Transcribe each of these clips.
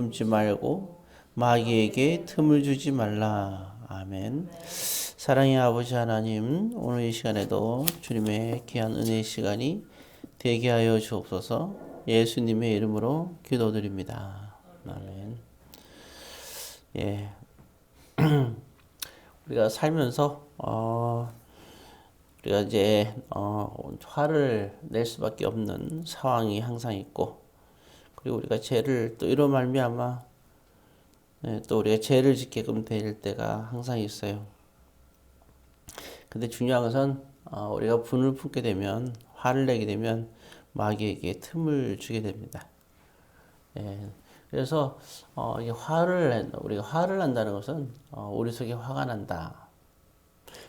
품지 말고 마귀에게 틈을 주지 말라. 아멘. 사랑의 아버지 하나님, 오늘 이 시간에도 주님의 귀한 은혜의 시간이 되게 하여 주옵소서. 예수님의 이름으로 기도드립니다. 아멘. 예. 우리가 살면서 우리가 이제 화를 낼 수밖에 없는 상황이 항상 있고, 그리고 우리가 죄를 또 이로 말미암아 또 우리가 죄를 짓게끔 될 때가 항상 있어요. 근데 중요한 것은 우리가 분을 품게 되면, 화를 내게 되면 마귀에게 틈을 주게 됩니다. 예. 그래서 우리가 화를 난다는 것은 우리 속에 화가 난다.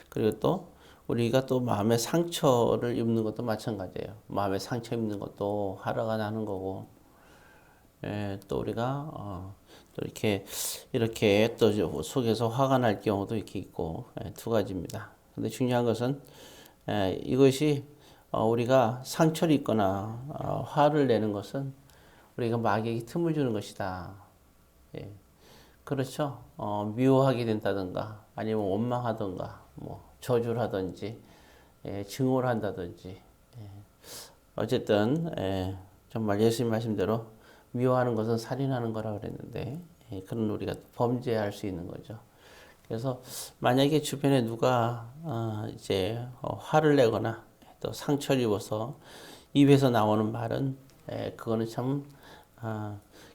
그리고 또 우리가 또 마음의 상처를 입는 것도 마찬가지예요. 마음의 상처 입는 것도 화가 나는 거고, 예, 또 우리가 또 이렇게 또 속에서 화가 날 경우도 이렇게 있고, 두 가지입니다. 근데 중요한 것은 이것이 우리가 상처를 입거나 화를 내는 것은 우리가 마귀에게 틈을 주는 것이다. 예. 그렇죠. 미워하게 된다든가, 아니면 원망하든가, 뭐 저주를 하든지, 증오를 한다든지, 어쨌든 정말 예수님 말씀대로 미워하는 것은 살인하는 거라 그랬는데, 그런 우리가 범죄할 수 있는 거죠. 그래서 만약에 주변에 누가 이제 화를 내거나 또 상처를 입어서 입에서 나오는 말은 그거는 참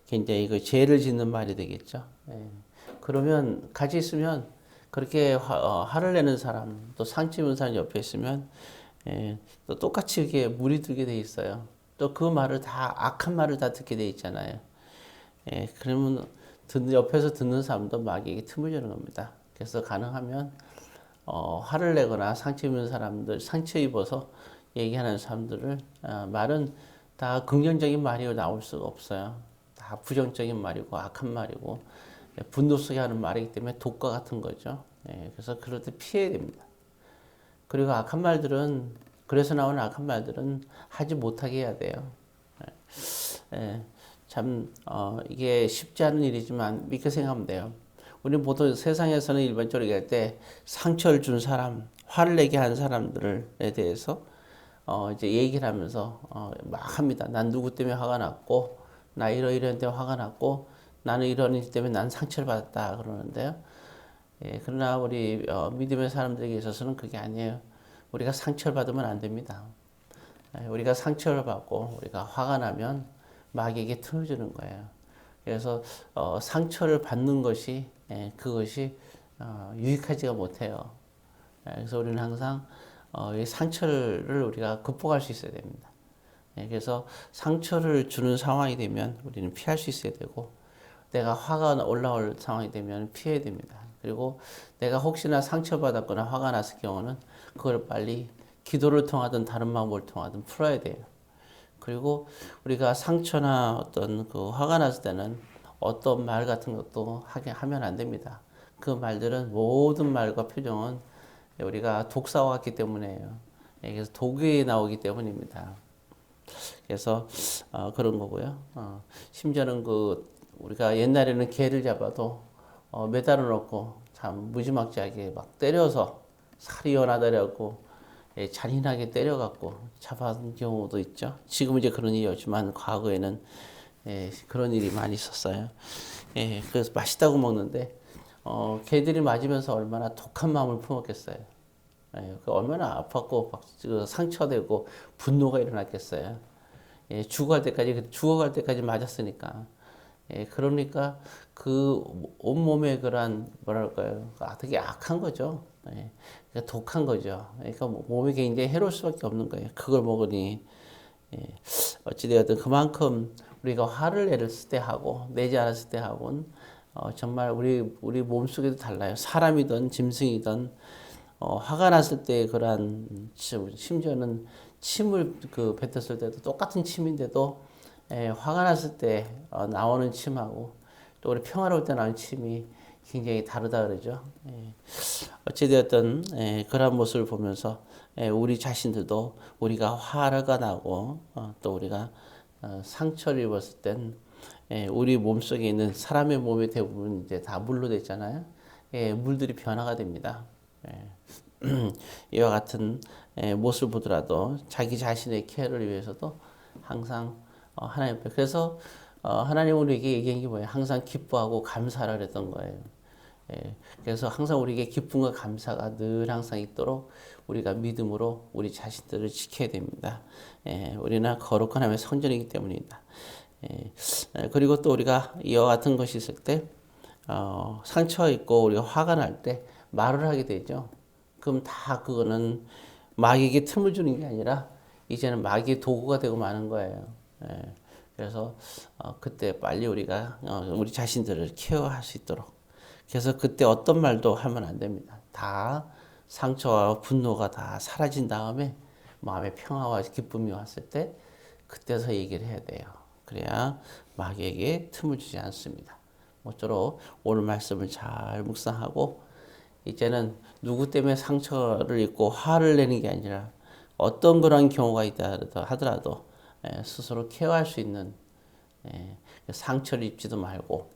굉장히 그 죄를 짓는 말이 되겠죠. 그러면 같이 있으면 그렇게 화를 내는 사람, 또 상처 입은 사람 옆에 있으면 또 똑같이 이렇게 물이 들게 돼 있어요. 또 그 말을 다 악한 말을 다 듣게 돼 있잖아요. 그러면 옆에서 듣는 사람도 마귀에게 틈을 주는 겁니다. 그래서 가능하면 화를 내거나 상처 입은 사람들, 상처 입어서 얘기하는 사람들을 말은 다 긍정적인 말이 나올 수가 없어요. 다 부정적인 말이고 악한 말이고 분노 속에 하는 말이기 때문에 독과 같은 거죠. 그래서 그럴 때 피해야 됩니다. 그리고 그래서 나오는 악한 말들은 하지 못하게 해야 돼요. 참 이게 쉽지 않은 일이지만 믿게 생각하면 돼요. 우리 보통 세상에서는 일반적으로 얘기할 때 상처를 준 사람, 화를 내게 한 사람들에 대해서 이제 얘기를 하면서 막 합니다. 난 누구 때문에 화가 났고, 나 이런 때문에 화가 났고, 나는 이런 일 때문에 난 상처를 받았다 그러는데요. 그러나 우리 믿음의 사람들에게 있어서는 그게 아니에요. 우리가 상처를 받으면 안 됩니다. 우리가 상처를 받고 우리가 화가 나면 마귀에게 틈을 주는 거예요. 그래서 상처를 받는 것이 그것이 유익하지가 못해요. 그래서 우리는 항상 이 상처를 우리가 극복할 수 있어야 됩니다. 그래서 상처를 주는 상황이 되면 우리는 피할 수 있어야 되고, 내가 화가 올라올 상황이 되면 피해야 됩니다. 그리고 내가 혹시나 상처받았거나 화가 났을 경우는 그걸 빨리 기도를 통하든 다른 방법을 통하든 풀어야 돼요. 그리고 우리가 상처나 어떤 그 화가 났을 때는 어떤 말 같은 것도 하면 안 됩니다. 그 말들은 모든 말과 표정은 우리가 독사와 같기 때문에요. 그래서 독이 나오기 때문입니다. 그래서 그런 거고요. 심지어는 우리가 옛날에는 개를 잡아도 매달아 놓고 참 무지막지하게 막 때려서 살이 연하다라고 잔인하게 때려갖고 잡아온 경우도 있죠. 지금 이제 그런 일이 없지만 과거에는 그런 일이 많이 있었어요. 그래서 맛있다고 먹는데 개들이 맞으면서 얼마나 독한 마음을 품었겠어요. 얼마나 아팠고 상처되고 분노가 일어났겠어요. 죽어갈 때까지 맞았으니까. 그러니까 그 온몸에 그런 뭐랄까요, 되게 악한 거죠. 그러니까 독한 거죠. 그러니까 몸에 굉장히 해로울 수밖에 없는 거예요. 그걸 먹으니. 어찌되었든 그만큼 우리가 화를 냈을 때 하고 내지 않았을 때 하고는 정말 우리 몸속에도 달라요. 사람이든 짐승이든 화가 났을 때 그러한 심지어는 침을 뱉었을 때도 똑같은 침인데도 화가 났을 때 나오는 침하고 또 우리 평화로울 때 나오는 침이 굉장히 다르다 그러죠. 어찌되었든 그런 모습을 보면서 우리 자신들도 우리가 화가 나고 또 우리가 상처를 입었을 땐 우리 몸 속에 있는 사람의 몸의 대부분 이제 다 물로 됐잖아요. 물들이 변화가 됩니다. 이와 같은 모습을 보더라도 자기 자신의 케어를 위해서도 항상 하나님 앞에 그래서 하나님 우리에게 얘기한 게 뭐예요? 항상 기뻐하고 감사하라 그랬던 거예요. 그래서 항상 우리에게 기쁨과 감사가 늘 항상 있도록 우리가 믿음으로 우리 자신들을 지켜야 됩니다. 우리는 거룩한 하나님의 성전이기 때문입니다. 그리고 또 우리가 이와 같은 것이 있을 때 상처가 있고 우리가 화가 날 때 말을 하게 되죠. 그럼 다 그거는 마귀에게 틈을 주는 게 아니라 이제는 마귀의 도구가 되고 마는 거예요. 그래서 그때 빨리 우리가 우리 자신들을 케어할 수 있도록 그래서 그때 어떤 말도 하면 안 됩니다. 다 상처와 분노가 다 사라진 다음에 마음의 평화와 기쁨이 왔을 때 그때서 얘기를 해야 돼요. 그래야 마귀에게 틈을 주지 않습니다. 모쪼록 오늘 말씀을 잘 묵상하고 이제는 누구 때문에 상처를 입고 화를 내는 게 아니라 어떤 그런 경우가 있다 하더라도 스스로 케어할 수 있는 상처를 입지도 말고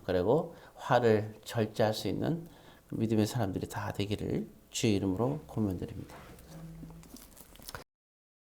그리고 화를 절제할 수 있는 믿음의 사람들이 다 되기를 주의 이름으로 권면드립니다.